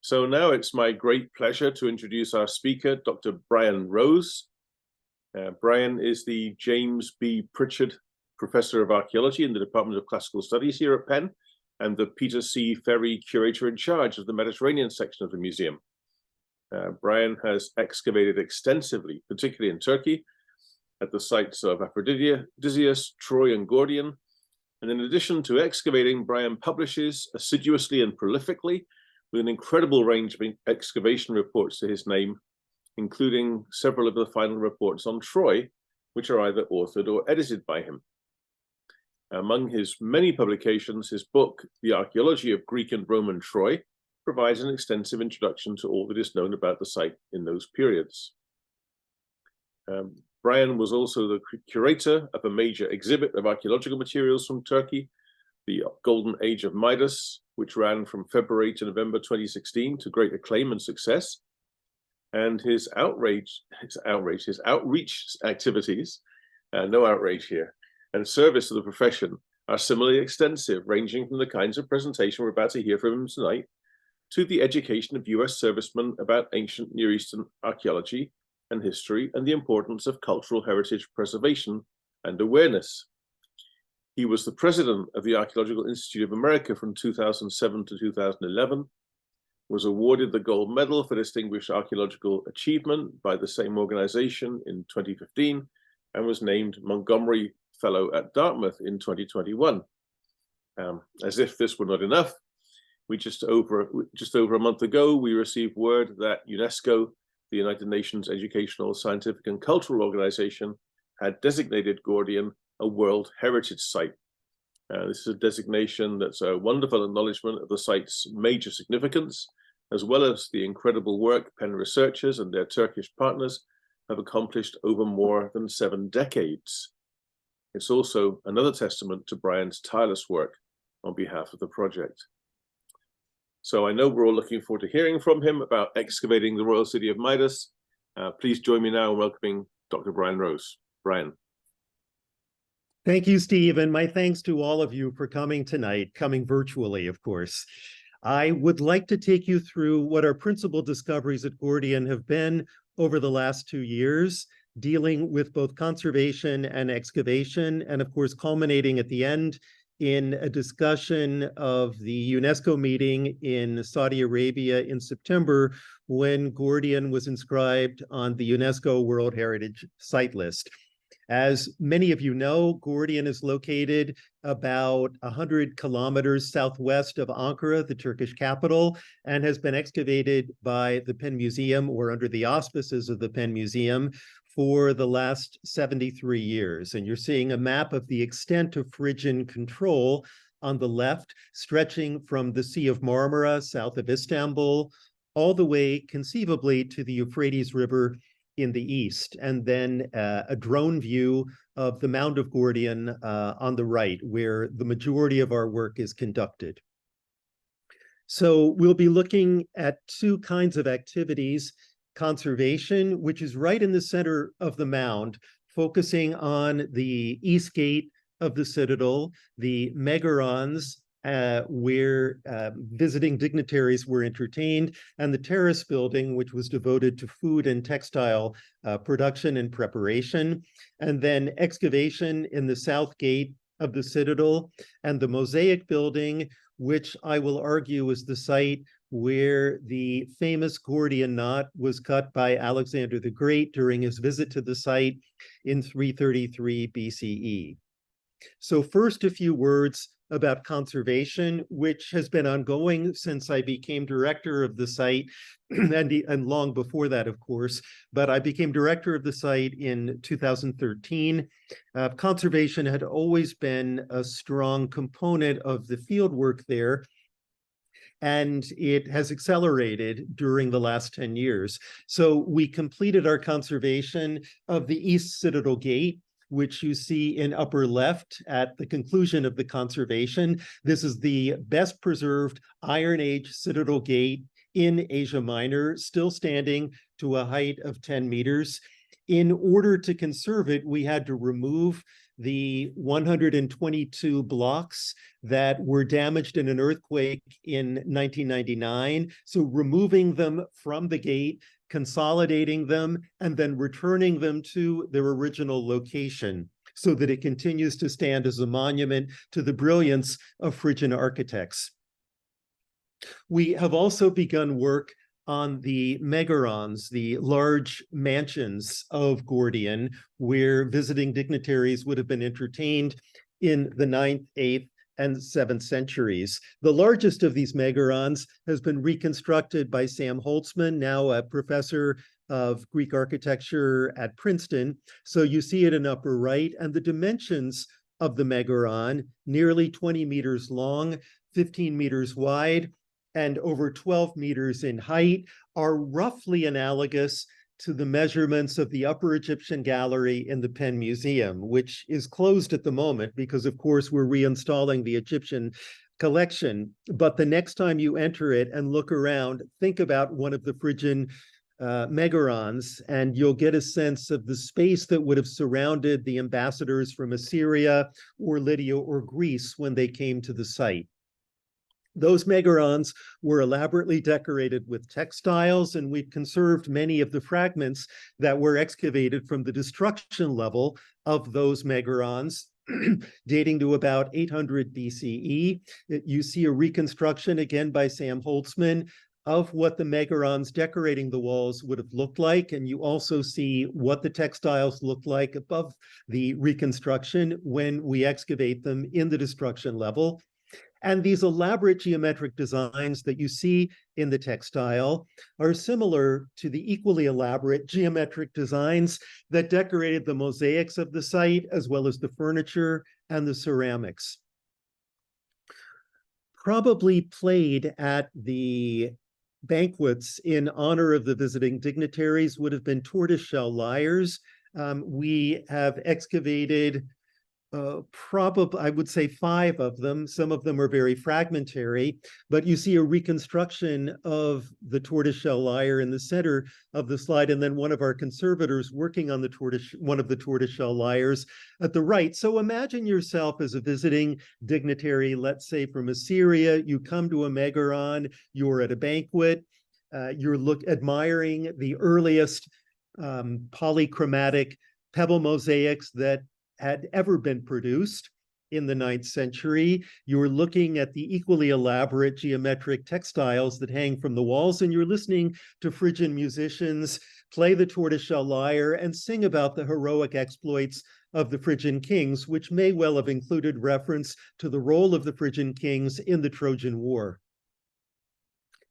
So now it's my great pleasure to introduce our speaker, Dr. Brian Rose. Brian is the James B. Pritchard Professor of Archaeology in the Department of Classical Studies here at Penn, and the Peter C. Ferry Curator-in-Charge of the Mediterranean section of the museum. Brian has excavated extensively, particularly in Turkey, at the sites of Aphrodisias, Troy, and Gordion. And in addition to excavating, Brian publishes assiduously and prolifically with an incredible range of excavation reports to his name, including several of the final reports on Troy, which are either authored or edited by him. Among his many publications, his book, The Archaeology of Greek and Roman Troy, provides an extensive introduction to all that is known about the site in those periods. Brian was also the curator of a major exhibit of archaeological materials from Turkey, the Golden Age of Midas, which ran from February to November 2016 to great acclaim and success. And his outreach activities, no outrage here, and service to the profession are similarly extensive, ranging from the kinds of presentation we're about to hear from him tonight, to the education of US servicemen about ancient Near Eastern archaeology and history and the importance of cultural heritage preservation and awareness. He was the president of the Archaeological Institute of America from 2007 to 2011, was awarded the gold medal for distinguished archaeological achievement by the same organization in 2015, and was named Montgomery Fellow at Dartmouth in 2021. As if this were not enough, just over a month ago, we received word that UNESCO, the United Nations Educational, Scientific and Cultural Organization, had designated Gordion a World Heritage Site. This is a designation that's a wonderful acknowledgement of the site's major significance, as well as the incredible work Penn researchers and their Turkish partners have accomplished over more than 7 decades. It's also another testament to Brian's tireless work on behalf of the project. So I know we're all looking forward to hearing from him about excavating the royal city of Midas. Please join me now in welcoming Dr. Brian Rose. Brian. Thank you, Steve, and my thanks to all of you for coming tonight, coming virtually, of course. I would like to take you through what our principal discoveries at Gordion have been over the last 2 years, dealing with both conservation and excavation, and of course, culminating at the end in a discussion of the UNESCO meeting in Saudi Arabia in September, when Gordion was inscribed on the UNESCO World Heritage Site List. As many of you know, Gordion is located about 100 kilometers southwest of Ankara, the Turkish capital, and has been excavated by the Penn Museum, or under the auspices of the Penn Museum, for the last 73 years. And you're seeing a map of the extent of Phrygian control on the left, stretching from the Sea of Marmara, south of Istanbul, all the way conceivably to the Euphrates River in the east, and then a drone view of the Mound of Gordion on the right, where the majority of our work is conducted. So we'll be looking at 2 kinds of activities: conservation, which is right in the center of the mound, focusing on the east gate of the citadel, the megarons, where visiting dignitaries were entertained, and the terrace building, which was devoted to food and textile production and preparation, and then excavation in the south gate of the citadel, and the Mosaic building, which I will argue is the site where the famous Gordian Knot was cut by Alexander the Great during his visit to the site in 333 BCE. So first, a few words about conservation, which has been ongoing since I became director of the site, and long before that, of course, but I became director of the site in 2013. Conservation had always been a strong component of the field work there, and it has accelerated during the last 10 years. So we completed our conservation of the East Citadel Gate, which you see in upper left at the conclusion of the conservation. This is the best preserved Iron Age Citadel Gate in Asia Minor, still standing to a height of 10 meters. In order to conserve it, we had to remove the 122 blocks that were damaged in an earthquake in 1999. So removing them from the gate, consolidating them, and then returning them to their original location so that it continues to stand as a monument to the brilliance of Phrygian architects. We have also begun work on the megarons, the large mansions of Gordian, where visiting dignitaries would have been entertained in the 9th, 8th, and 7th centuries. The largest of these megarons has been reconstructed by Sam Holtzman, now a professor of Greek architecture at Princeton. So you see it in upper right, and the dimensions of the megaron, nearly 20 meters long, 15 meters wide, and over 12 meters in height, are roughly analogous to the measurements of the Upper Egyptian Gallery in the Penn Museum, which is closed at the moment because, of course, we're reinstalling the Egyptian collection. But the next time you enter it and look around, think about one of the Phrygian megarons, and you'll get a sense of the space that would have surrounded the ambassadors from Assyria or Lydia or Greece when they came to the site. Those megarons were elaborately decorated with textiles, and we've conserved many of the fragments that were excavated from the destruction level of those megarons, dating to about 800 BCE. You see a reconstruction, again by Sam Holtzman, of what the megarons decorating the walls would have looked like, and you also see what the textiles looked like above the reconstruction when we excavate them in the destruction level. And these elaborate geometric designs that you see in the textile are similar to the equally elaborate geometric designs that decorated the mosaics of the site, as well as the furniture and the ceramics. Probably played at the banquets in honor of the visiting dignitaries would have been tortoiseshell lyres. We have excavated probably, I would say, 5 of them. Some of them are very fragmentary, but you see a reconstruction of the tortoiseshell lyre in the center of the slide, and then one of our conservators working on one of the tortoiseshell lyres at the right. So imagine yourself as a visiting dignitary, let's say from Assyria. You come to a megaron, you're at a banquet, you're admiring the earliest polychromatic pebble mosaics that had ever been produced in the 9th century. You're looking at the equally elaborate geometric textiles that hang from the walls, and you're listening to Phrygian musicians play the tortoiseshell lyre and sing about the heroic exploits of the Phrygian kings, which may well have included reference to the role of the Phrygian kings in the Trojan War.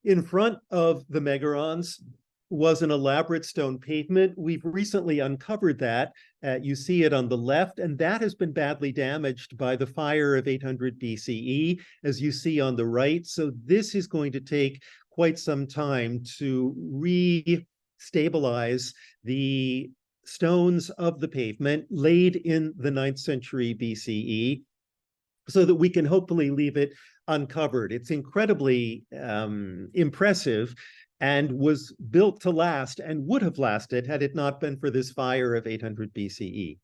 In front of the megarons was an elaborate stone pavement. We've recently uncovered that. You see it on the left, and that has been badly damaged by the fire of 800 BCE, as you see on the right. So this is going to take quite some time to re-stabilize the stones of the pavement laid in the 9th century BCE, so that we can hopefully leave it uncovered. It's incredibly impressive, and was built to last and would have lasted had it not been for this fire of 800 BCE.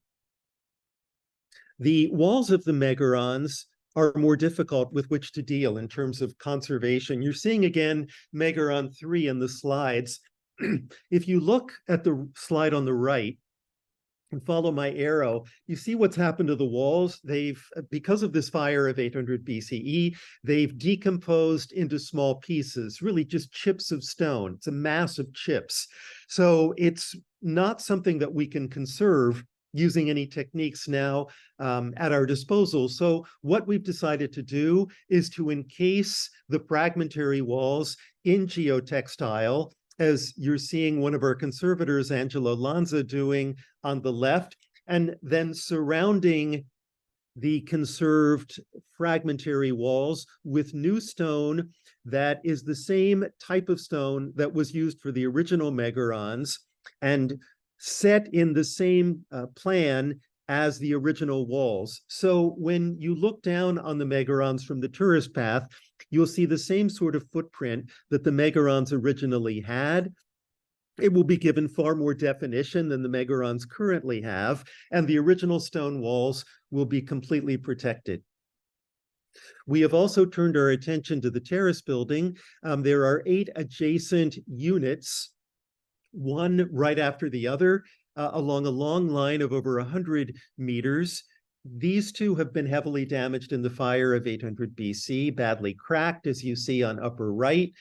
The walls of the megarons are more difficult with which to deal in terms of conservation. You're seeing again Megaron 3 in the slides. If you look at the slide on the right and follow my arrow, you see what's happened to the walls. Because of this fire of 800 BCE, they've decomposed into small pieces, really just chips of stone. It's a mass of chips. So it's not something that we can conserve using any techniques now at our disposal. So what we've decided to do is to encase the fragmentary walls in geotextile, as you're seeing one of our conservators, Angelo Lanza, doing on the left, and then surrounding the conserved fragmentary walls with new stone that is the same type of stone that was used for the original megarons and set in the same plan as the original walls. So when you look down on the megarons from the tourist path, you'll see the same sort of footprint that the megarons originally had. It will be given far more definition than the megarons currently have, and the original stone walls will be completely protected. We have also turned our attention to the terrace building. There are 8 adjacent units, one right after the other, along a long line of over 100 meters. These two have been heavily damaged in the fire of 800 BC, badly cracked, as you see on upper right.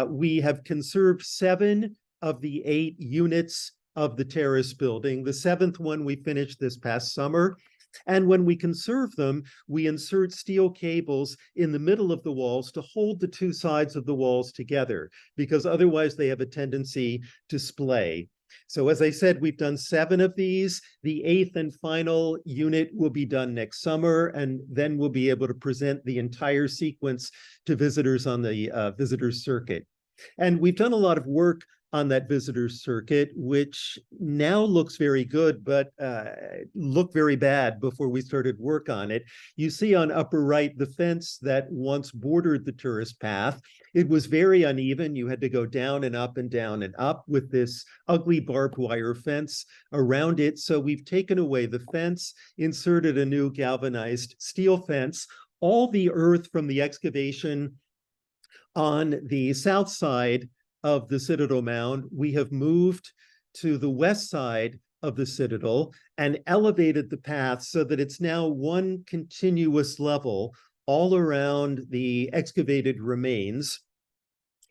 We have conserved 7 of the 8 units of the terrace building. The 7th one we finished this past summer. And when we conserve them, we insert steel cables in the middle of the walls to hold the 2 sides of the walls together, because otherwise they have a tendency to splay. So as I said, we've done 7 of these. The 8th and final unit will be done next summer, and then we'll be able to present the entire sequence to visitors on the visitors circuit. And we've done a lot of work on that visitors circuit, which now looks very good, but looked very bad before we started work on it. You see on upper right the fence that once bordered the tourist path. It was very uneven. You had to go down and up and down and up with this ugly barbed wire fence around it. So we've taken away the fence, inserted a new galvanized steel fence. All the earth from the excavation on the south side of the Citadel Mound, we have moved to the west side of the Citadel and elevated the path so that it's now one continuous level all around the excavated remains.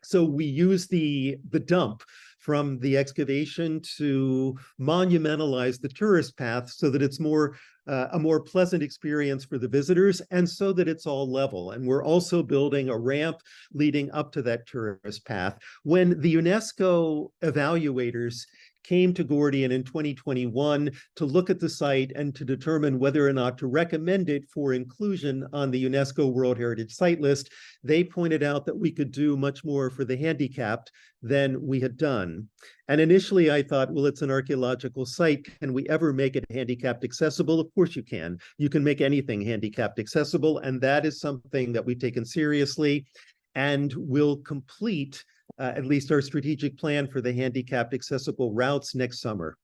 So we use the dump from the excavation to monumentalize the tourist path so that it's a more pleasant experience for the visitors, and so that it's all level. And we're also building a ramp leading up to that tourist path. When the UNESCO evaluators came to Gordian in 2021 to look at the site and to determine whether or not to recommend it for inclusion on the UNESCO World Heritage Site List, they pointed out that we could do much more for the handicapped than we had done. And initially I thought, well, it's an archaeological site. Can we ever make it handicapped accessible? Of course you can. You can make anything handicapped accessible. And that is something that we've taken seriously and will complete at least our strategic plan for the handicapped accessible routes next summer.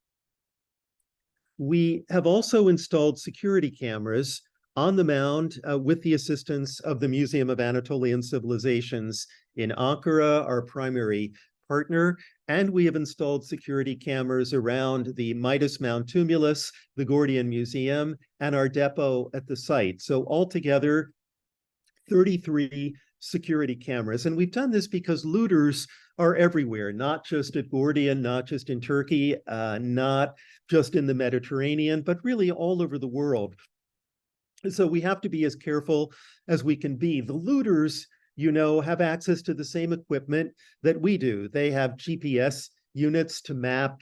We have also installed security cameras on the mound with the assistance of the Museum of Anatolian Civilizations in Ankara, our primary partner, and we have installed security cameras around the Midas Mound Tumulus, the Gordian Museum, and our depot at the site. So altogether, 33 security cameras. And we've done this because looters are everywhere, not just at Gordian, not just in Turkey, not just in the Mediterranean, but really all over the world. So we have to be as careful as we can be. The looters, you know, have access to the same equipment that we do. They have GPS units to map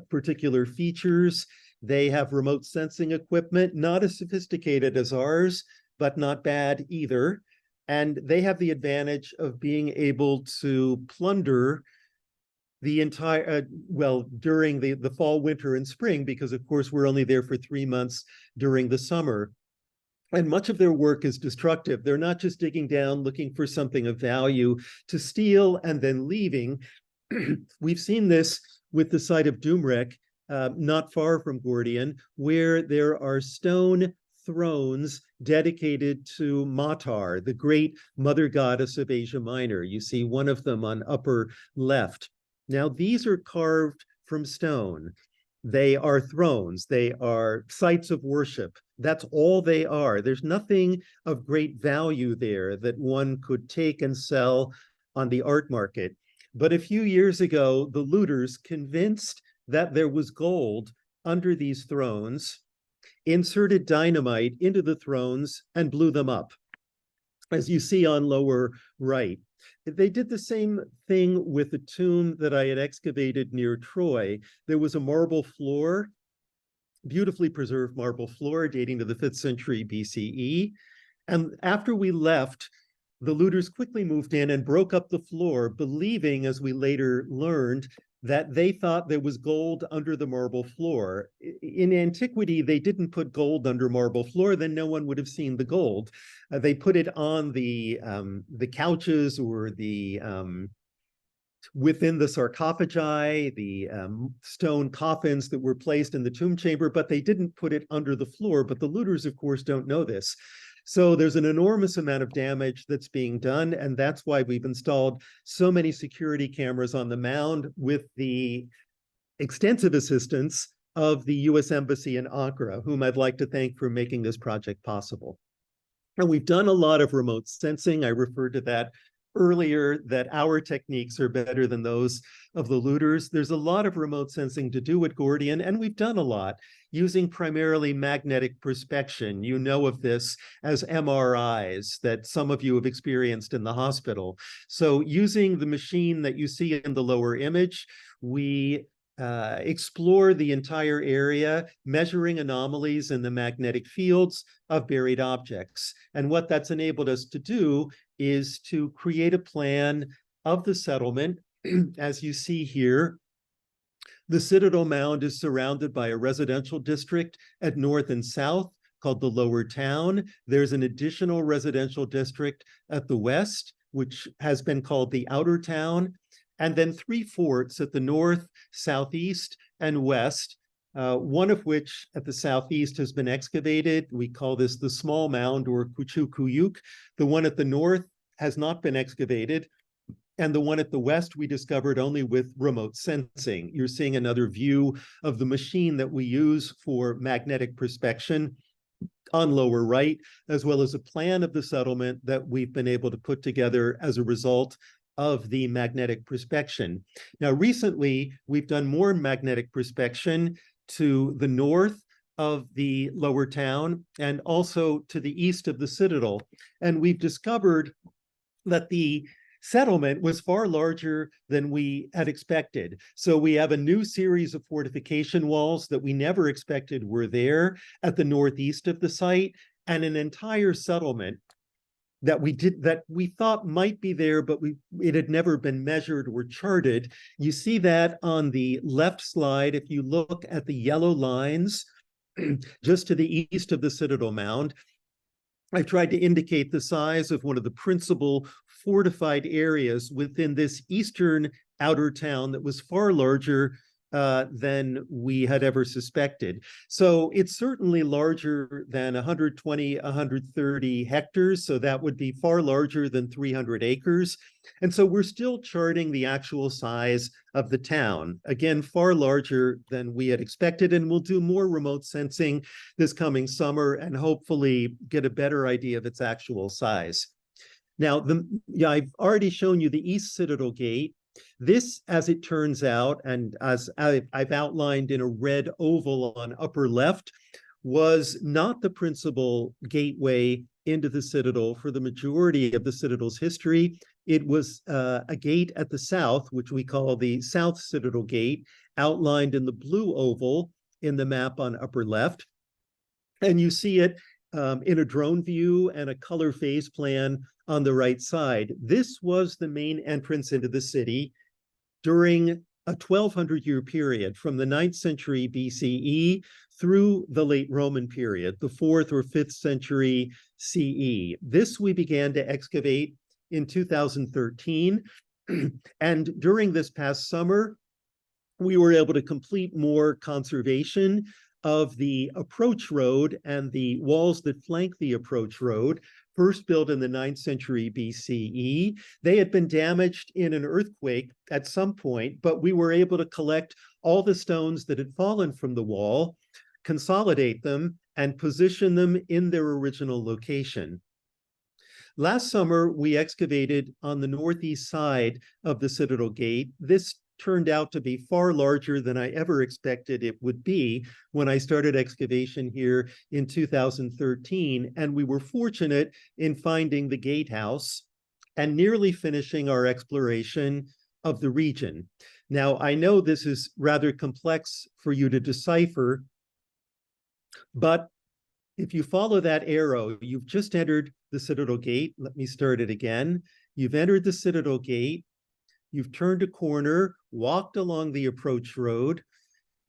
particular features. They have remote sensing equipment, not as sophisticated as ours, but not bad either. And they have the advantage of being able to plunder the entire, during the fall, winter, and spring, because of course we're only there for 3 months during the summer. And much of their work is destructive. They're not just digging down, looking for something of value to steal and then leaving. We've seen this with the site of Dumrek, not far from Gordian, where there are stone thrones dedicated to Matar, the great mother goddess of Asia Minor. You see one of them on upper left. Now, these are carved from stone. They are thrones. They are sites of worship. That's all they are. There's nothing of great value there that one could take and sell on the art market. But a few years ago, the looters, convinced that there was gold under these thrones, inserted dynamite into the thrones and blew them up, as you see on lower right. They did the same thing with the tomb that I had excavated near Troy. There was a marble floor, beautifully preserved marble floor dating to the 5th century BCE. And after we left, the looters quickly moved in and broke up the floor, believing, as we later learned, that they thought there was gold under the marble floor. In antiquity, they didn't put gold under marble floor, then no one would have seen the gold. They put it on the couches or the within the sarcophagi, the stone coffins that were placed in the tomb chamber, but they didn't put it under the floor. But the looters, of course, don't know this. So there's an enormous amount of damage that's being done, and that's why we've installed so many security cameras on the mound with the extensive assistance of the U.S. Embassy in Ankara, whom I'd like to thank for making this project possible. And we've done a lot of remote sensing. I referred to that earlier, that our techniques are better than those of the looters. There's a lot of remote sensing to do at Gordian, and we've done a lot using primarily magnetic perspection. You know of this as MRIs that some of you have experienced in the hospital. So using the machine that you see in the lower image, we explore the entire area, measuring anomalies in the magnetic fields of buried objects. And what that's enabled us to do is to create a plan of the settlement. As you see here, the Citadel Mound is surrounded by a residential district at north and south called the Lower Town. There's an additional residential district at the west, which has been called the Outer Town, and then 3 forts at the north, southeast, and west, one of which at the southeast has been excavated. We call this the Small Mound, or Küçükkuyu. The one at the north has not been excavated, and the one at the west we discovered only with remote sensing. You're seeing another view of the machine that we use for magnetic perspection on lower right, as well as a plan of the settlement that we've been able to put together as a result of the magnetic perspection. Now, recently, we've done more magnetic perspection to the north of the Lower Town and also to the east of the Citadel. And we've discovered that the settlement was far larger than we had expected. So we have a new series of fortification walls that we never expected were there at the northeast of the site, and an entire settlement that we thought might be there, but it had never been measured or charted. You see that on the left slide. If you look at the yellow lines just to the east of the Citadel Mound, I tried to indicate the size of one of the principal fortified areas within this eastern outer town that was far larger than we had ever suspected. So it's certainly larger than 120, 130 hectares. So that would be far larger than 300 acres. And so we're still charting the actual size of the town. Again, far larger than we had expected. And we'll do more remote sensing this coming summer and hopefully get a better idea of its actual size. Now, I've already shown you the East Citadel Gate. This, as it turns out, and as I've outlined in a red oval on upper left, was not the principal gateway into the Citadel for the majority of the Citadel's history. It was a gate at the south, which we call the South Citadel Gate, outlined in the blue oval in the map on upper left. And you see it in a drone view and a color phase plan on the right side. This was the main entrance into the city during a 1200-year period from the 9th century BCE through the late Roman period, the 4th or 5th century CE. This we began to excavate in 2013. And during this past summer, we were able to complete more conservation of the approach road and the walls that flank the approach road, first built in the 9th century BCE. They had been damaged in an earthquake at some point, but we were able to collect all the stones that had fallen from the wall, consolidate them, and position them in their original location. Last summer, we excavated on the northeast side of the Citadel Gate. This turned out to be far larger than I ever expected it would be when I started excavation here in 2013. And we were fortunate in finding the gatehouse and nearly finishing our exploration of the region. Now, I know this is rather complex for you to decipher, but if you follow that arrow, you've just entered the Citadel Gate. Let me start it again. You've entered the Citadel Gate. You've turned a corner, walked along the approach road,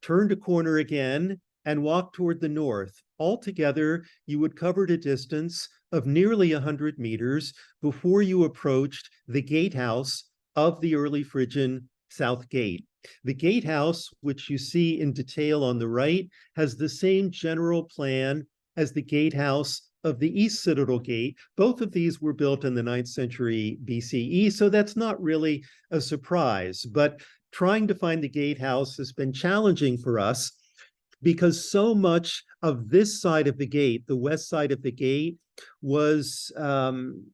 turned a corner again, and walked toward the north. Altogether, you would cover a distance of nearly 100 meters before you approached the gatehouse of the early Phrygian South Gate. The gatehouse, which you see in detail on the right, has the same general plan as the gatehouse of the East Citadel Gate. Both of these were built in the 9th century BCE, so that's not really a surprise. But trying to find the gatehouse has been challenging for us because so much of this side of the gate, the west side of the gate, was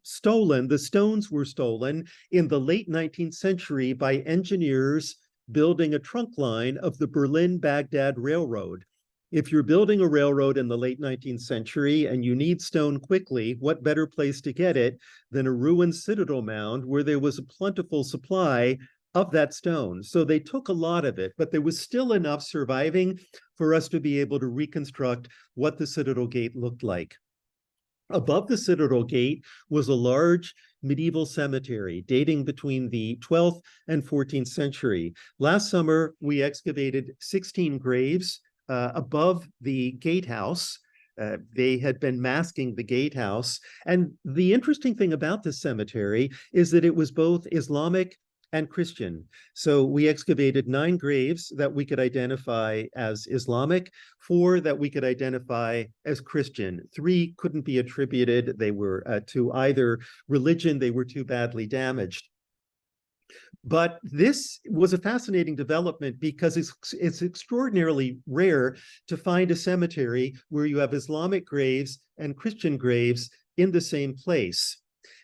stolen. The stones were stolen in the late 19th century by engineers building a trunk line of the Berlin-Baghdad Railroad. If you're building a railroad in the late 19th century and you need stone quickly, what better place to get it than a ruined citadel mound where there was a plentiful supply of that stone? So they took a lot of it, but there was still enough surviving for us to be able to reconstruct what the Citadel Gate looked like. Above the Citadel Gate was a large medieval cemetery dating between the 12th and 14th century. Last summer, we excavated 16 graves above the gatehouse. They had been masking the gatehouse. And the interesting thing about this cemetery is that it was both Islamic and Christian. So we excavated 9 graves that we could identify as Islamic, 4 that we could identify as Christian. 3 couldn't be attributed. They were to either religion. They were too badly damaged. But this was a fascinating development because it's extraordinarily rare to find a cemetery where you have Islamic graves and Christian graves in the same place.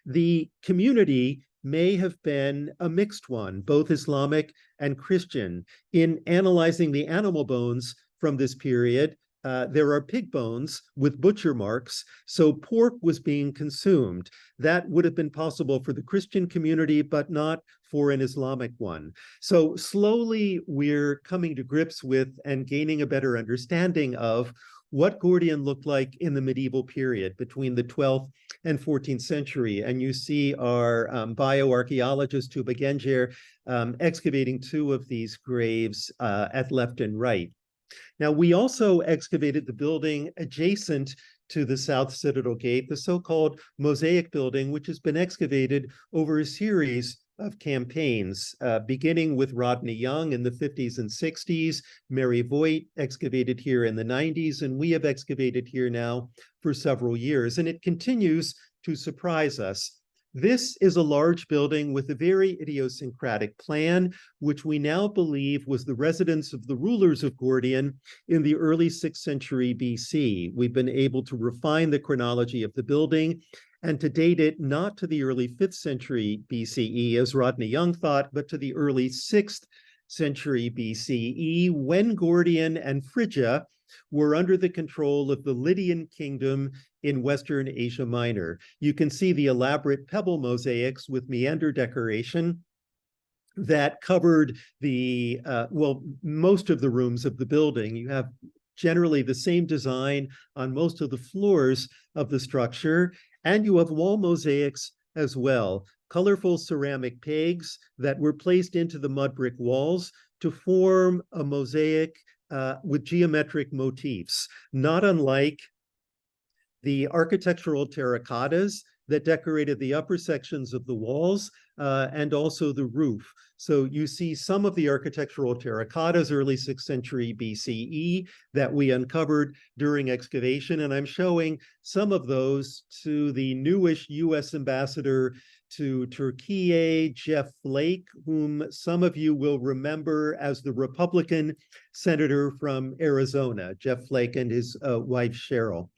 The community may have been a mixed one, both Islamic and Christian. In analyzing the animal bones from this period, there are pig bones with butcher marks, so pork was being consumed. That would have been possible for the Christian community, but not for an Islamic one. So slowly we're coming to grips with and gaining a better understanding of what Gordian looked like in the medieval period between the 12th and 14th century. And you see our bioarchaeologist Tuba Gencer excavating 2 of these graves at left and right. Now, we also excavated the building adjacent to the South Citadel Gate, the so-called Mosaic building, which has been excavated over a series of campaigns, beginning with Rodney Young in the 50s and 60s, Mary Voigt excavated here in the 90s, and we have excavated here now for several years, and it continues to surprise us. This is a large building with a very idiosyncratic plan, which we now believe was the residence of the rulers of Gordian in the early 6th century BC. We've been able to refine the chronology of the building and to date it not to the early 5th century BCE, as Rodney Young thought, but to the early 6th century BCE, when Gordian and Phrygia were under the control of the Lydian kingdom in Western Asia Minor. You can see the elaborate pebble mosaics with meander decoration that covered the, most of the rooms of the building. You have generally the same design on most of the floors of the structure, and you have wall mosaics as well, colorful ceramic pegs that were placed into the mud brick walls to form a mosaic with geometric motifs, not unlike the architectural terracottas that decorated the upper sections of the walls and also the roof. So you see some of the architectural terracottas, early 6th century BCE, that we uncovered during excavation. And I'm showing some of those to the newish US ambassador to Türkiye, Jeff Flake, whom some of you will remember as the Republican senator from Arizona, Jeff Flake and his wife, Cheryl.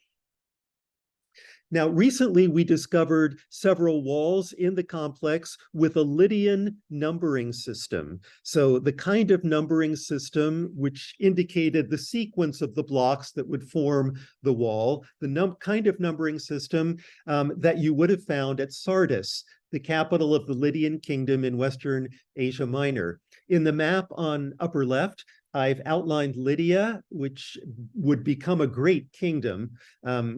Now, recently, we discovered several walls in the complex with a Lydian numbering system. So the kind of numbering system which indicated the sequence of the blocks that would form the wall, the kind of numbering system that you would have found at Sardis, the capital of the Lydian kingdom in Western Asia Minor. In the map on upper left, I've outlined Lydia, which would become a great kingdom,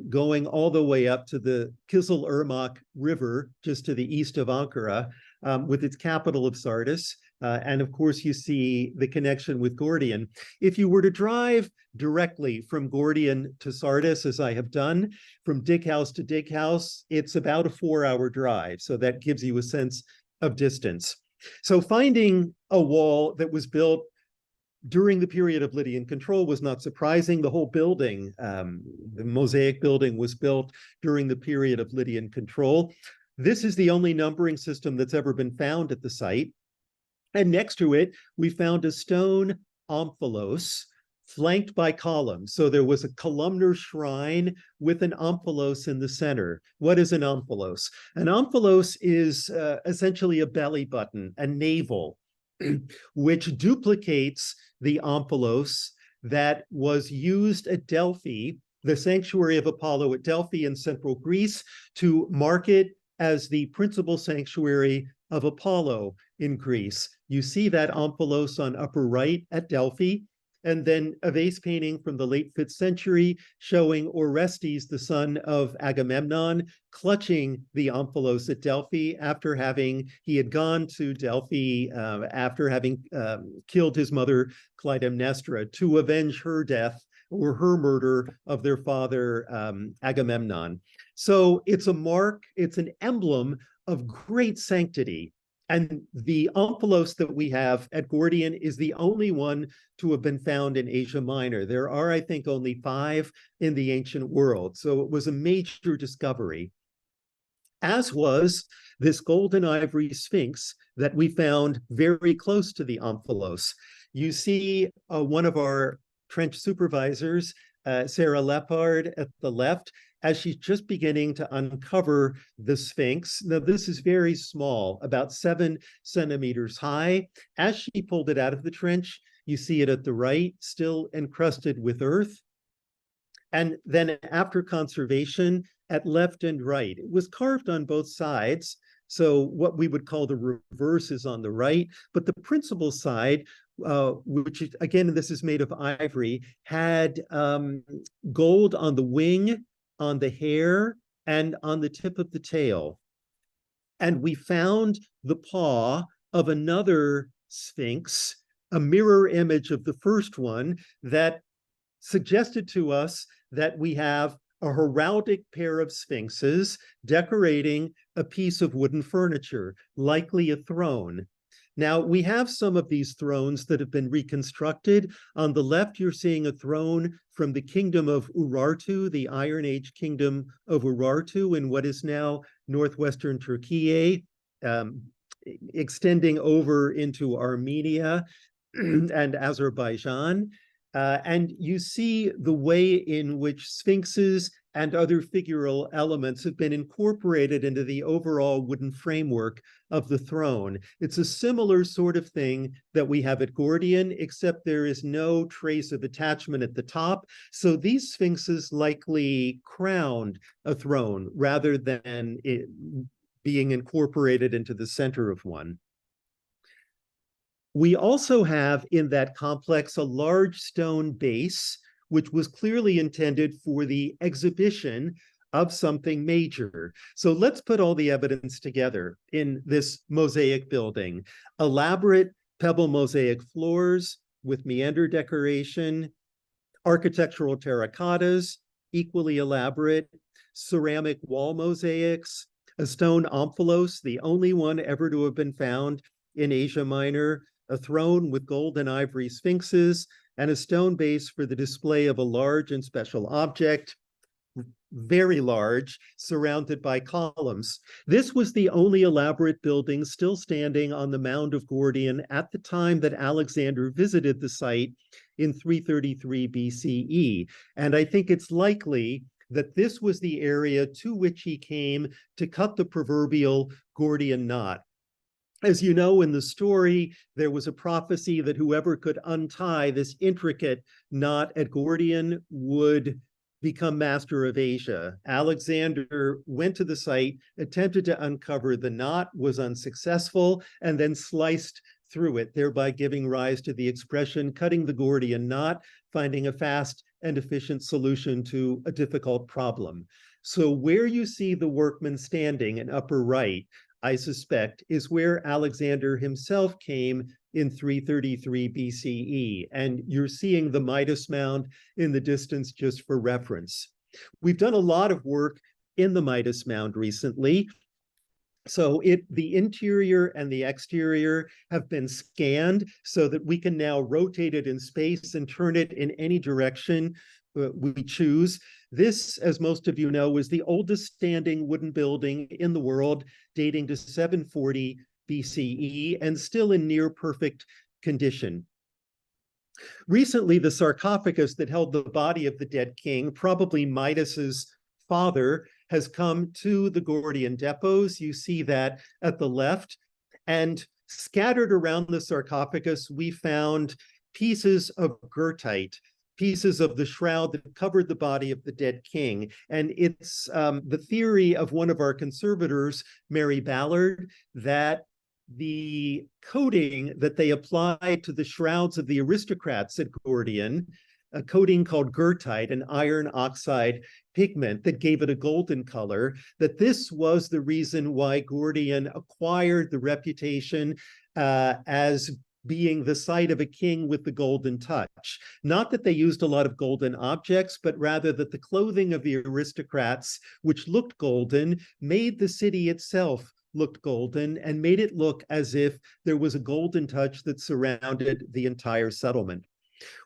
going all the way up to the Kızıl River, just to the east of Ankara, with its capital of Sardis. And of course, you see the connection with Gordian. If you were to drive directly from Gordian to Sardis, as I have done, from dig house to dig house, it's about a 4-hour drive. So that gives you a sense of distance. So finding a wall that was built during the period of Lydian control was not surprising. The whole building, the Mosaic building, was built during the period of Lydian control. This is the only numbering system that's ever been found at the site. And next to it, we found a stone omphalos flanked by columns. So there was a columnar shrine with an omphalos in the center. What is an omphalos? An omphalos is essentially a belly button, a navel, which duplicates the omphalos that was used at Delphi, the sanctuary of Apollo at Delphi in central Greece, to mark it as the principal sanctuary of Apollo in Greece. You see that omphalos on upper right at Delphi, and then a vase painting from the late 5th century showing Orestes, the son of Agamemnon, clutching the omphalos at Delphi after he had gone to Delphi after having killed his mother Clytemnestra to avenge her death or her murder of their father Agamemnon. So it's a mark, it's an emblem of great sanctity. And the omphalos that we have at Gordian is the only one to have been found in Asia Minor. There are, I think, only 5 in the ancient world. So it was a major discovery, as was this golden ivory sphinx that we found very close to the omphalos. You see one of our trench supervisors, Sarah Leppard, at the left, as she's just beginning to uncover the Sphinx. Now, this is very small, about 7 centimeters high. As she pulled it out of the trench, you see it at the right, still encrusted with earth. And then after conservation, at left and right, it was carved on both sides. So what we would call the reverse is on the right, but the principal side, which again, this is made of ivory, had gold on the wing, on the hair, and on the tip of the tail. And we found the paw of another sphinx, a mirror image of the first one, that suggested to us that we have a heraldic pair of sphinxes decorating a piece of wooden furniture, likely a throne. Now, we have some of these thrones that have been reconstructed. On the left, you're seeing a throne from the kingdom of Urartu, the Iron Age kingdom of Urartu in what is now northwestern Türkiye, extending over into Armenia and Azerbaijan. And you see the way in which sphinxes and other figural elements have been incorporated into the overall wooden framework of the throne. It's a similar sort of thing that we have at Gordian, except there is no trace of attachment at the top. So these sphinxes likely crowned a throne rather than it being incorporated into the center of one. We also have in that complex a large stone base, which was clearly intended for the exhibition of something major. So let's put all the evidence together in this mosaic building. Elaborate pebble mosaic floors with meander decoration, architectural terracottas, equally elaborate, ceramic wall mosaics, a stone omphalos, the only one ever to have been found in Asia Minor, a throne with gold and ivory sphinxes, and a stone base for the display of a large and special object, very large, surrounded by columns. This was the only elaborate building still standing on the mound of Gordian at the time that Alexander visited the site in 333 BCE. And I think it's likely that this was the area to which he came to cut the proverbial Gordian knot. As you know, in the story, there was a prophecy that whoever could untie this intricate knot at Gordian would become master of Asia. Alexander went to the site, attempted to uncover the knot, was unsuccessful, and then sliced through it, thereby giving rise to the expression cutting the Gordian knot, finding a fast and efficient solution to a difficult problem. So where you see the workman standing in upper right, I suspect, is where Alexander himself came in 333 BCE. And you're seeing the Midas mound in the distance just for reference. We've done a lot of work in the Midas mound recently. So the interior and the exterior have been scanned so that we can now rotate it in space and turn it in any direction we choose. This, as most of you know, is the oldest standing wooden building in the world, dating to 740 BCE and still in near perfect condition. Recently, the sarcophagus that held the body of the dead king, probably Midas's father, has come to the Gordian depots. You see that at the left. And scattered around the sarcophagus, we found pieces of goethite, pieces of the shroud that covered the body of the dead king. And it's the theory of one of our conservators, Mary Ballard, that the coating that they applied to the shrouds of the aristocrats at Gordian, a coating called goethite, an iron oxide pigment that gave it a golden color, that this was the reason why Gordian acquired the reputation as being the site of a king with the golden touch. Not that they used a lot of golden objects, but rather that the clothing of the aristocrats, which looked golden, made the city itself looked golden and made it look as if there was a golden touch that surrounded the entire settlement.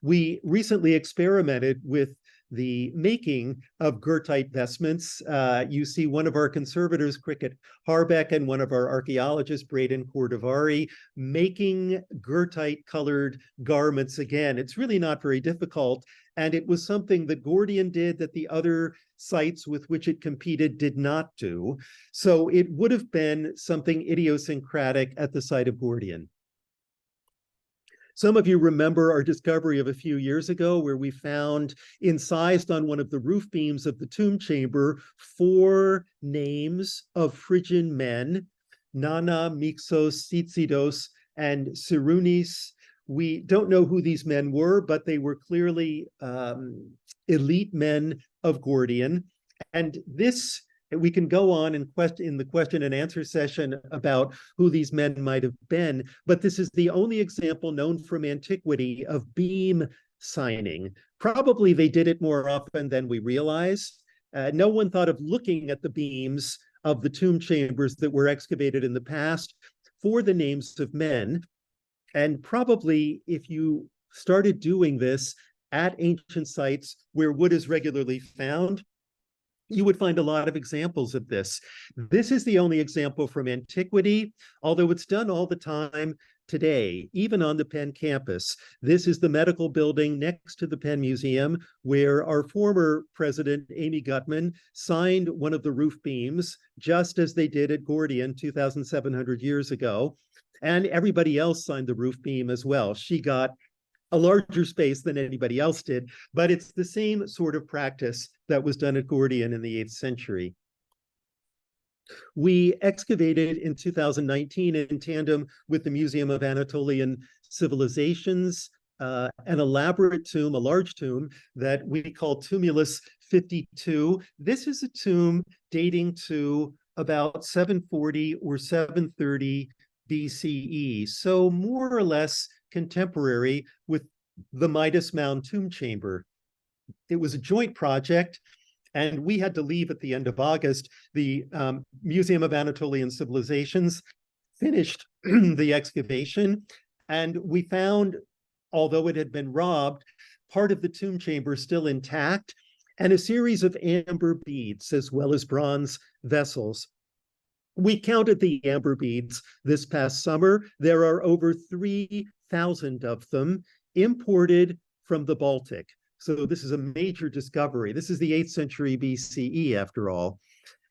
We recently experimented with the making of goethite vestments. You see one of our conservators, Cricket Harbeck, and one of our archaeologists, Braden Cordovari, making goethite colored garments again. It's really not very difficult. And it was something that Gordian did that the other sites with which it competed did not do. So it would have been something idiosyncratic at the site of Gordian. Some of you remember our discovery of a few years ago where we found incised on one of the roof beams of the tomb chamber 4 names of Phrygian men, Nana, Mixos, Tsitsidos, and Sirunis. We don't know who these men were, but they were clearly elite men of Gordian. And this, we can go on in the question and answer session about who these men might have been, but this is the only example known from antiquity of beam signing. Probably they did it more often than we realize. No one thought of looking at the beams of the tomb chambers that were excavated in the past for the names of men. And probably if you started doing this at ancient sites where wood is regularly found, you would find a lot of examples of this. This is the only example from antiquity, although it's done all the time today, even on the Penn campus. This is the medical building next to the Penn Museum, where our former president, Amy Gutman, signed one of the roof beams, just as they did at Gordian 2,700 years ago. And everybody else signed the roof beam as well. She got a larger space than anybody else did, but it's the same sort of practice that was done at Gordian in the 8th century. We excavated in 2019 in tandem with the Museum of Anatolian Civilizations, an elaborate tomb, a large tomb that we call Tumulus 52. This is a tomb dating to about 740 or 730 BCE, so more or less contemporary with the Midas Mound tomb chamber. It was a joint project, and we had to leave at the end of August. The Museum of Anatolian Civilizations finished the excavation, and we found, although it had been robbed, part of the tomb chamber still intact, and a series of amber beads, as well as bronze vessels. We counted the amber beads this past summer. There are over 3,000 of them imported from the Baltic. So this is a major discovery. This is the 8th century BCE, after all.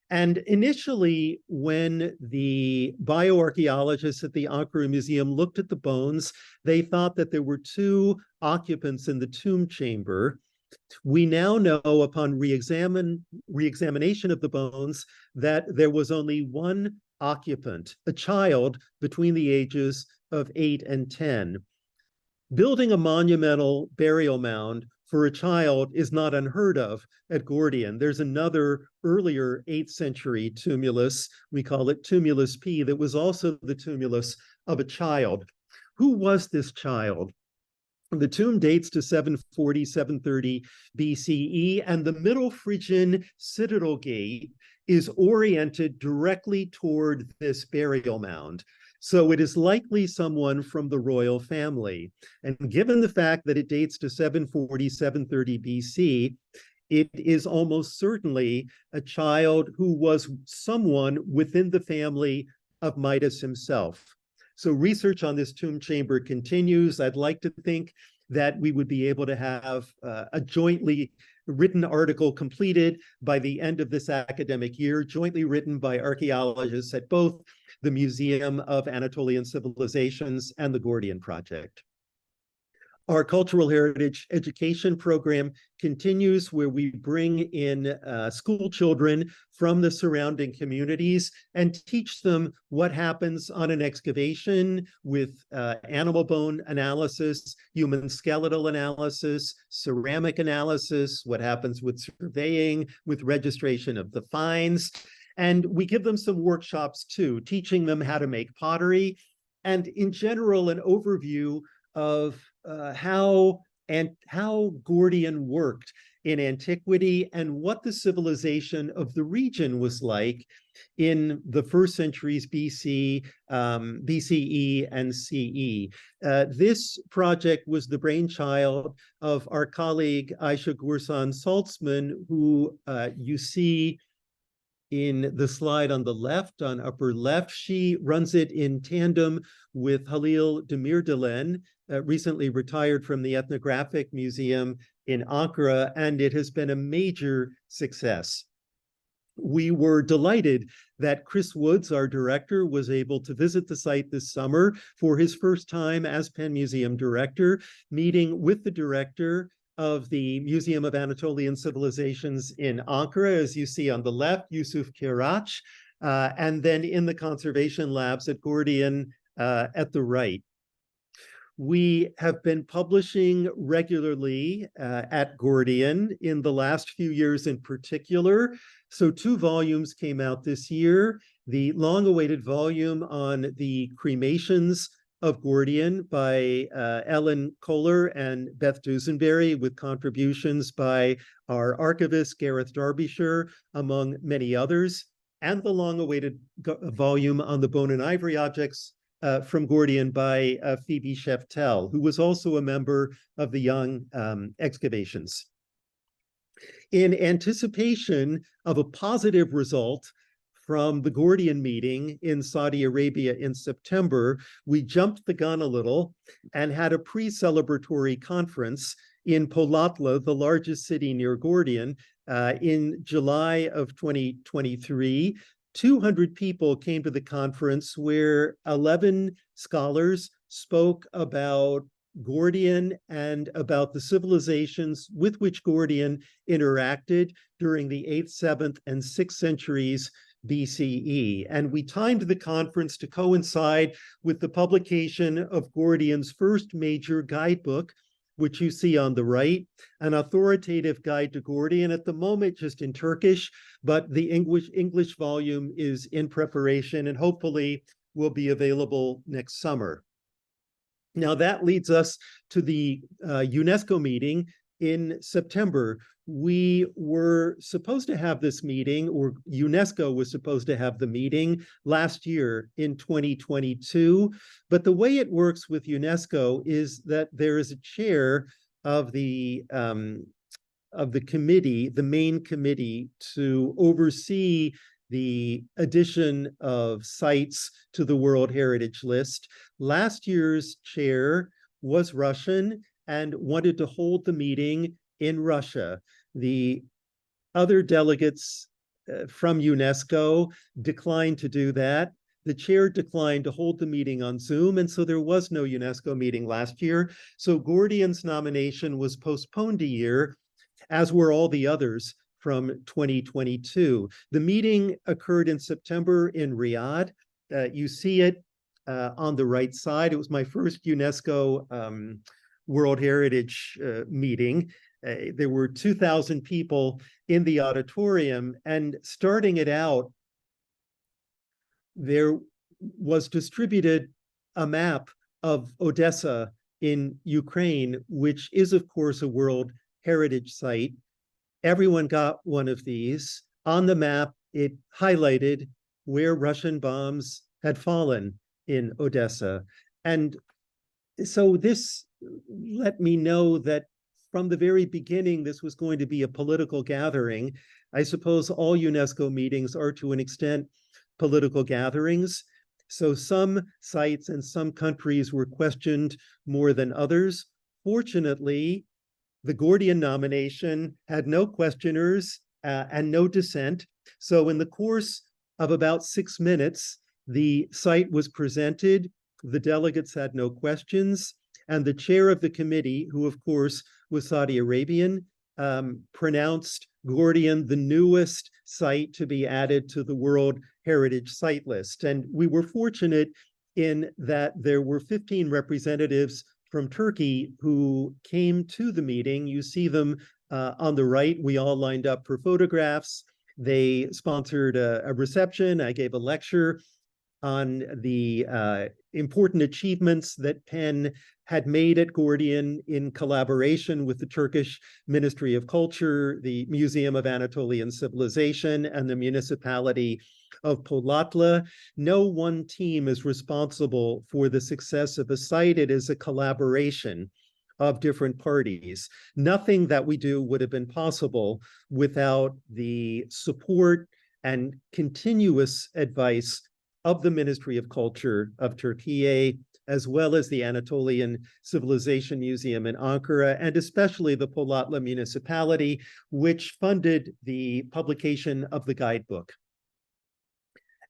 And initially, when the bioarchaeologists at the Ankara Museum looked at the bones, they thought that there were 2 occupants in the tomb chamber. We now know, upon re-examination of the bones, that there was only 1 occupant, a child between the ages of 8 and 10. Building a monumental burial mound for a child is not unheard of at Gordian. There's another earlier 8th century tumulus, we call it Tumulus P, that was also the tumulus of a child. Who was this child? The tomb dates to 740, 730 BCE, and the Middle Phrygian Citadel Gate is oriented directly toward this burial mound. So it is likely someone from the royal family. And given the fact that it dates to 740, 730 BC, it is almost certainly a child who was someone within the family of Midas himself. So research on this tomb chamber continues. I'd like to think that we would be able to have a jointly written article completed by the end of this academic year, jointly written by archaeologists at both the Museum of Anatolian Civilizations and the Gordian Project. Our cultural heritage education program continues, where we bring in school children from the surrounding communities and teach them what happens on an excavation with animal bone analysis, human skeletal analysis, ceramic analysis, what happens with surveying, with registration of the finds. And we give them some workshops too, teaching them how to make pottery, and in general, an overview of how Gordian worked in antiquity and what the civilization of the region was like in the first centuries BC, BCE, and CE. This project was the brainchild of our colleague Ayşe Gürsan Saltzman, who you see in the slide on the left, on upper left. She runs it in tandem with Halil Demirdelen, recently retired from the Ethnographic Museum in Ankara, and it has been a major success. We were delighted that Chris Woods, our director, was able to visit the site this summer for his first time as Penn Museum director, meeting with the director of the Museum of Anatolian Civilizations in Ankara, as you see on the left, Yusuf Kirac, and then in the conservation labs at Gordian at the right. We have been publishing regularly at Gordian in the last few years in particular. So 2 volumes came out this year. The long-awaited volume on the cremations of Gordian by Ellen Kohler and Beth Dusenberry, with contributions by our archivist Gareth Derbyshire, among many others, and the long-awaited volume on the bone and ivory objects from Gordian by Phoebe Sheftel, who was also a member of the Young Excavations. In anticipation of a positive result from the Gordian meeting in Saudi Arabia in September, we jumped the gun a little and had a pre-celebratory conference in Polatla, the largest city near Gordian, in July of 2023. 200 people came to the conference, where 11 scholars spoke about Gordian and about the civilizations with which Gordian interacted during the 8th, 7th, and 6th centuries BCE. And we timed the conference to coincide with the publication of Gordian's first major guidebook, which you see on the right, an authoritative guide to Gordian, at the moment just in Turkish, but the English volume is in preparation and hopefully will be available next summer. Now that leads us to the UNESCO meeting in September. We were supposed to have this meeting, or UNESCO was supposed to have the meeting last year in 2022. But the way it works with UNESCO is that there is a chair of the committee, the main committee, to oversee the addition of sites to the World Heritage List. Last year's chair was Russian and wanted to hold the meeting in Russia. The other delegates from UNESCO declined to do that. The chair declined to hold the meeting on Zoom, and so there was no UNESCO meeting last year. So Gordian's nomination was postponed a year, as were all the others from 2022. The meeting occurred in September in Riyadh. You see it on the right side. It was my first UNESCO World Heritage meeting. There were 2,000 people in the auditorium, and starting it out, there was distributed a map of Odessa in Ukraine, which is, of course, a World Heritage Site. Everyone got one of these. On the map it highlighted where Russian bombs had fallen in Odessa. And so this let me know that from the very beginning, this was going to be a political gathering. I suppose all UNESCO meetings are to an extent political gatherings. So some sites and some countries were questioned more than others. Fortunately, the Gordian nomination had no questioners and no dissent. So in the course of about 6 minutes, the site was presented. The delegates had no questions. And the chair of the committee, who of course was Saudi Arabian, pronounced Gordian the newest site to be added to the World Heritage Site List. And we were fortunate in that there were 15 representatives from Turkey who came to the meeting. You see them on the right. We all lined up for photographs. They sponsored a reception. I gave a lecture on the important achievements that Penn had made at Gordian in collaboration with the Turkish Ministry of Culture, the Museum of Anatolian Civilization, and the municipality of Polatlı. No one team is responsible for the success of a site. It is a collaboration of different parties. Nothing that we do would have been possible without the support and continuous advice of the Ministry of Culture of Türkiye, as well as the Anatolian Civilization Museum in Ankara, and especially the Polatlı municipality, which funded the publication of the guidebook.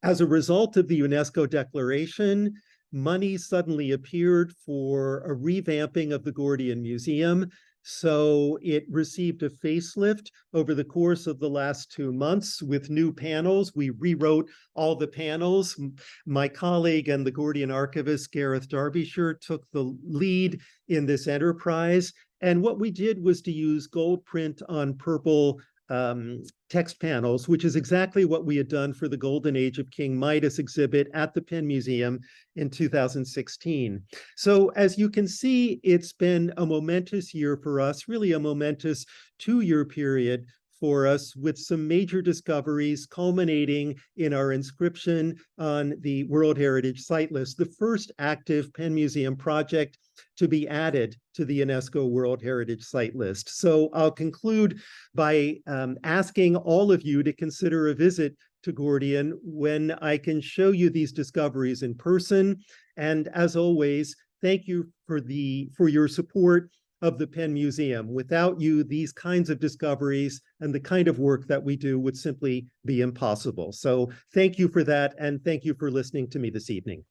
As a result of the UNESCO declaration, money suddenly appeared for a revamping of the Gordian Museum. So it received a facelift over the course of the last 2 months with new panels. We rewrote all the panels. My colleague and the Gordian archivist, Gareth Derbyshire, took the lead in this enterprise. And what we did was to use gold print on purple text panels, which is exactly what we had done for the Golden Age of King Midas exhibit at the Penn Museum in 2016. So as you can see, it's been a momentous year for us, really a momentous 2-year period for us, with some major discoveries culminating in our inscription on the World Heritage Site List, the first active Penn Museum project to be added to the UNESCO World Heritage Site List. So I'll conclude by asking all of you to consider a visit to Gordian when I can show you these discoveries in person. And as always, thank you for your support of the Penn Museum. Without you, these kinds of discoveries and the kind of work that we do would simply be impossible. So thank you for that, and thank you for listening to me this evening.